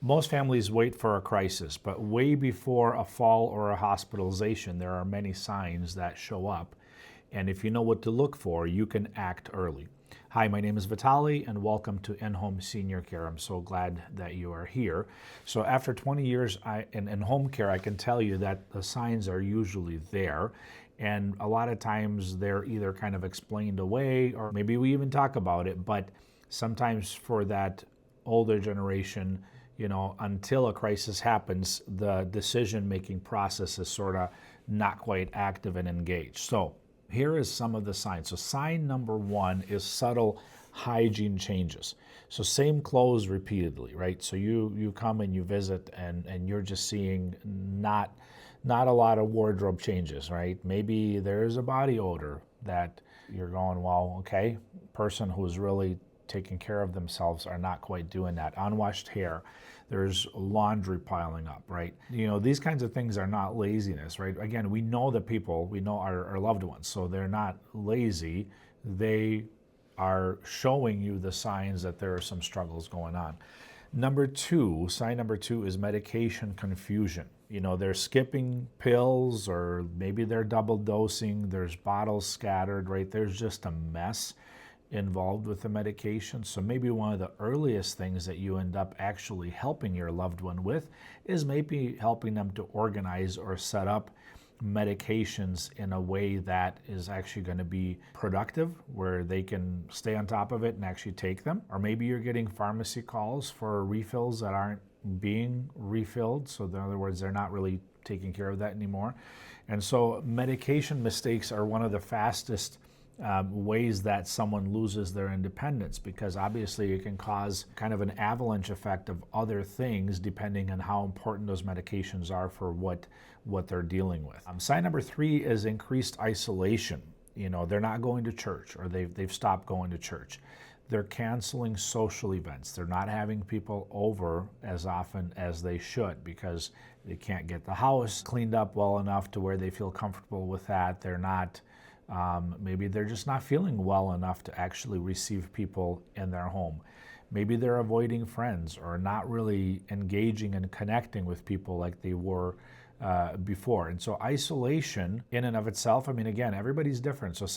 Most families wait for a crisis, but way before a fall or a hospitalization, there are many signs that show up. And if you know what to look for, you can act early. Hi, my name is Vitaly, and welcome to inHom Senior Care. I'm so glad that you are here. So after 20 years in home care, I can tell you that the signs are usually there. And a lot of times they're either kind of explained away, or maybe we even talk about it, but sometimes for that older generation, until a crisis happens, the decision-making process is sort of not quite active and engaged. So here is some of the signs. So sign number one is subtle hygiene changes. So same clothes repeatedly, right? So you come and you visit and you're just seeing not a lot of wardrobe changes, right? Maybe there's a body odor that you're going, well, okay, person who's really taking care of themselves are not quite doing that. Unwashed hair, there's laundry piling up, right? These kinds of things are not laziness, right? Again, we know the people, we know our loved ones, so they're not lazy. They are showing you the signs that there are some struggles going on. Sign number two is medication confusion. They're skipping pills, or maybe they're double dosing, there's bottles scattered, right? There's just a mess involved with the medication. So maybe one of the earliest things that you end up actually helping your loved one with is maybe helping them to organize or set up medications in a way that is actually going to be productive, where they can stay on top of it and actually take them. Or maybe you're getting pharmacy calls for refills that aren't being refilled. So in other words, they're not really taking care of that anymore. And so medication mistakes are one of the fastest ways that someone loses their independence, because obviously it can cause kind of an avalanche effect of other things depending on how important those medications are for what they're dealing with. Sign number three is increased isolation. They're not going to church, or they've stopped going to church. They're canceling social events. They're not having people over as often as they should because they can't get the house cleaned up well enough to where they feel comfortable with that. They're not maybe they're just not feeling well enough to actually receive people in their home. Maybe they're avoiding friends or not really engaging and connecting with people like they were before. And so isolation in and of itself, again, everybody's different. So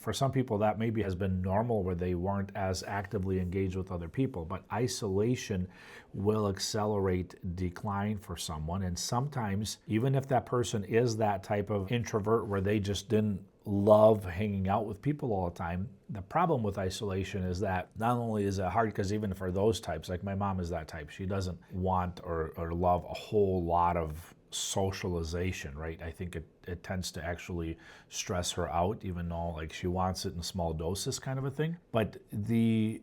for some people that maybe has been normal, where they weren't as actively engaged with other people, but isolation will accelerate decline for someone. And sometimes, even if that person is that type of introvert where they just didn't love hanging out with people all the time, the problem with isolation is that not only is it hard, because even for those types, like my mom is that type, she doesn't want or love a whole lot of socialization, right? I think it tends to actually stress her out, even though like she wants it in small doses, kind of a thing. But the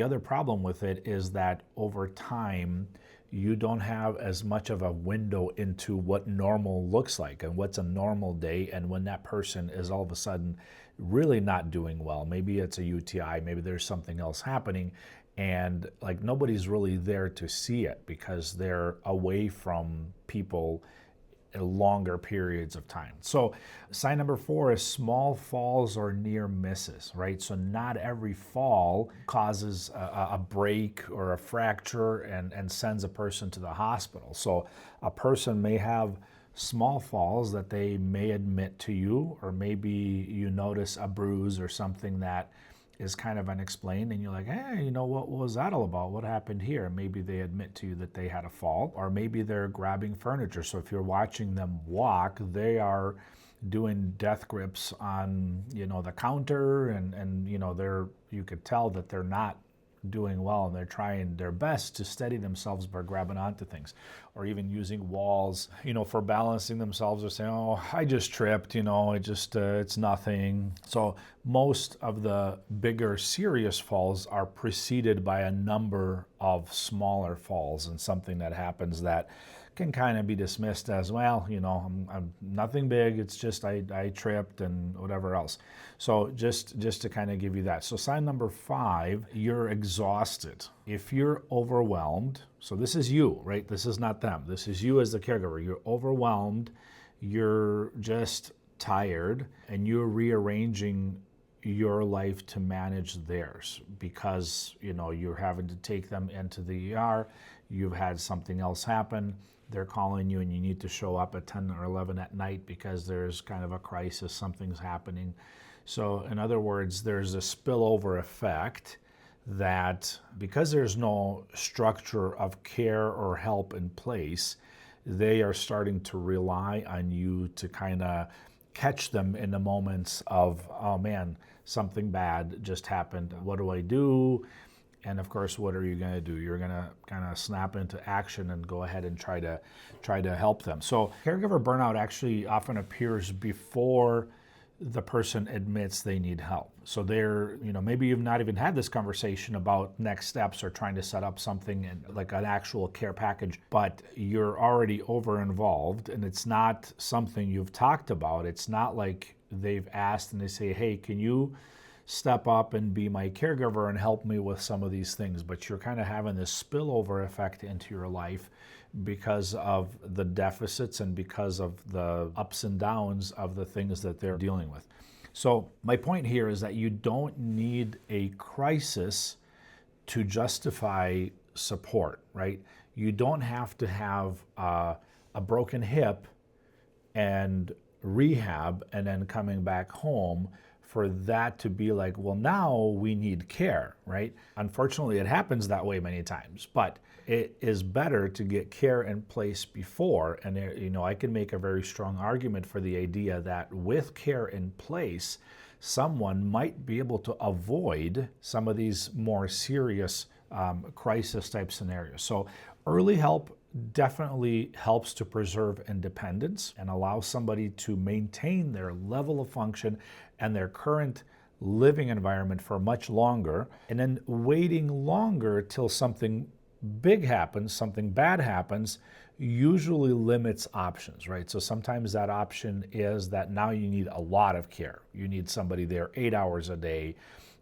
other problem with it is that over time, you don't have as much of a window into what normal looks like and what's a normal day, and when that person is all of a sudden really not doing well. Maybe it's a UTI, maybe there's something else happening, and like nobody's really there to see it because they're away from people longer periods of time. So sign number four is small falls or near misses, right? So not every fall causes a break or a fracture and sends a person to the hospital. So a person may have small falls that they may admit to you, or maybe you notice a bruise or something that is kind of unexplained, and you're like, hey, what was that all about? What happened here? Maybe they admit to you that they had a fall, or maybe they're grabbing furniture. So if you're watching them walk, they are doing death grips on, the counter, and you could tell that they're not doing well, and they're trying their best to steady themselves by grabbing onto things, or even using walls, for balancing themselves, or saying, oh, I just tripped, it's nothing. So most of the bigger serious falls are preceded by a number of smaller falls, and something that happens that can kind of be dismissed as, well, I'm nothing big, it's just I tripped and whatever else. So just to kind of give you that. So sign number five, you're exhausted. If you're overwhelmed, so this is you, right? This is not them. This is you as the caregiver. You're overwhelmed, you're just tired, and you're rearranging your life to manage theirs because you're having to take them into the ER, you've had something else happen, they're calling you and you need to show up at 10 or 11 at night because there's kind of a crisis, something's happening. So in other words, there's a spillover effect that because there's no structure of care or help in place, they are starting to rely on you to kind of catch them in the moments of, oh man, something bad just happened. What do I do? And of course, what are you going to do? You're going to kind of snap into action and go ahead and try to help them. So caregiver burnout actually often appears before the person admits they need help. So maybe you've not even had this conversation about next steps or trying to set up something like an actual care package, but you're already over involved and it's not something you've talked about. It's not like they've asked and they say, hey, can you step up and be my caregiver and help me with some of these things? But you're kind of having this spillover effect into your life because of the deficits and because of the ups and downs of the things that they're dealing with. So my point here is that you don't need a crisis to justify support, right? You don't have to have a broken hip and rehab and then coming back home for that to be like, well, now we need care, right? Unfortunately, it happens that way many times, but it is better to get care in place before. And I can make a very strong argument for the idea that with care in place, someone might be able to avoid some of these more serious crisis type scenarios. So early help definitely helps to preserve independence and allow somebody to maintain their level of function and their current living environment for much longer. And then waiting longer till something big happens, something bad happens, usually limits options, right? So sometimes that option is that now you need a lot of care. You need somebody there 8 hours a day.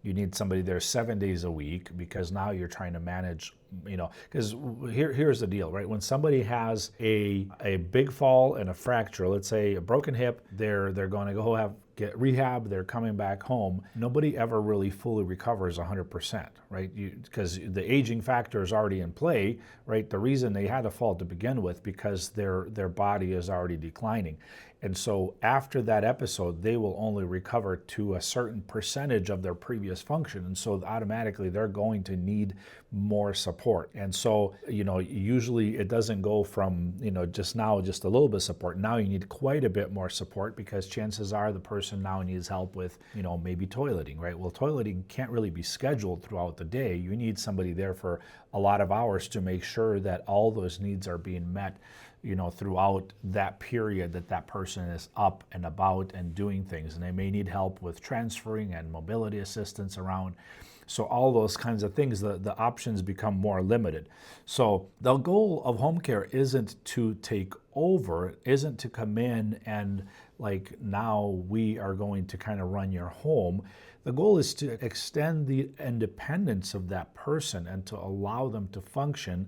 You need somebody there 7 days a week because now you're trying to manage, because here's the deal, right? When somebody has a big fall and a fracture, let's say a broken hip, they're going to go get rehab, they're coming back home. Nobody ever really fully recovers 100%, right? Because the aging factor is already in play, right? The reason they had a fall to begin with because their body is already declining. And so after that episode, they will only recover to a certain percentage of their previous function. And so automatically they're going to need more support. And so, usually it doesn't go from, just a little bit of support. Now you need quite a bit more support because chances are the person now needs help with, maybe toileting, right? Well, toileting can't really be scheduled throughout the day. You need somebody there for a lot of hours to make sure that all those needs are being met throughout that period that person is up and about and doing things. And they may need help with transferring and mobility assistance around. So all those kinds of things, the options become more limited. So the goal of home care isn't to take over, isn't to come in and now we are going to kind of run your home. The goal is to extend the independence of that person and to allow them to function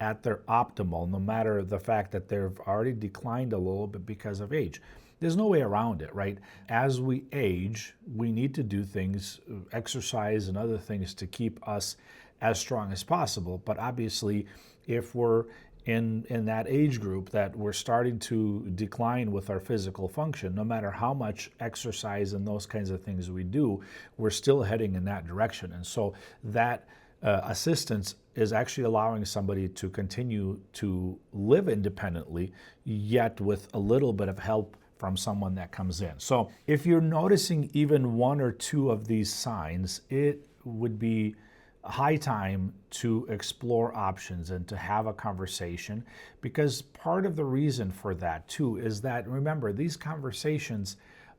at their optimal, no matter the fact that they've already declined a little bit because of age. There's no way around it, right? As we age, we need to do things, exercise and other things to keep us as strong as possible. But obviously, if we're in that age group that we're starting to decline with our physical function, no matter how much exercise and those kinds of things we do, we're still heading in that direction. And so that assistance is actually allowing somebody to continue to live independently, yet with a little bit of help from someone that comes in. So if you're noticing even one or two of these signs, it would be high time to explore options and to have a conversation, because part of the reason for that too is that, remember, these conversations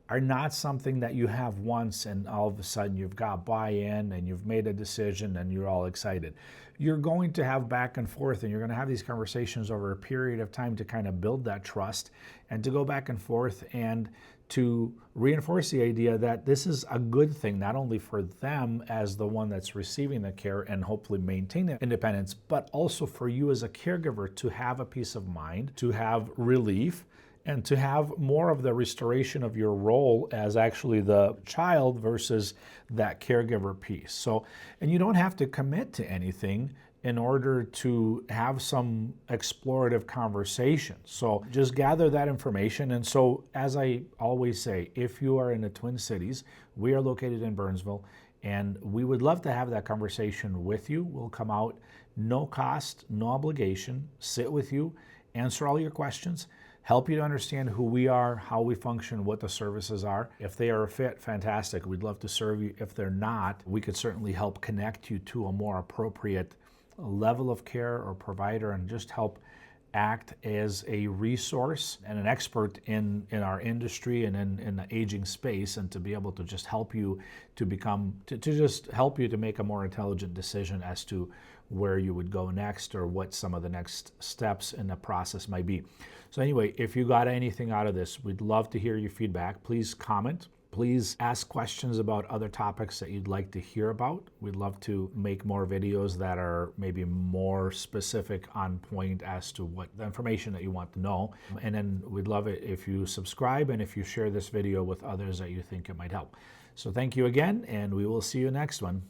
are not something that you have once and all of a sudden you've got buy-in and you've made a decision and you're all excited. You're going to have back and forth and you're going to have these conversations over a period of time to kind of build that trust and to go back and forth and to reinforce the idea that this is a good thing, not only for them as the one that's receiving the care and hopefully maintain their independence, but also for you as a caregiver to have a peace of mind, to have relief, and to have more of the restoration of your role as actually the child versus that caregiver piece. So, and you don't have to commit to anything in order to have some explorative conversation. So just gather that information. And so, as I always say, if you are in the Twin Cities, we are located in Burnsville, and we would love to have that conversation with you. We'll come out, no cost, no obligation, sit with you, answer all your questions, help you to understand who we are, how we function, what the services are. If they are a fit, fantastic. We'd love to serve you. If they're not, we could certainly help connect you to a more appropriate level of care or provider, and just help act as a resource and an expert in our industry and in the aging space, and to be able to just help you to just help you to make a more intelligent decision as to where you would go next, or what some of the next steps in the process might be. So anyway, if you got anything out of this, we'd love to hear your feedback. Please comment. Please ask questions about other topics that you'd like to hear about. We'd love to make more videos that are maybe more specific, on point as to what the information that you want to know. And then we'd love it if you subscribe and if you share this video with others that you think it might help. So thank you again, and we will see you next one.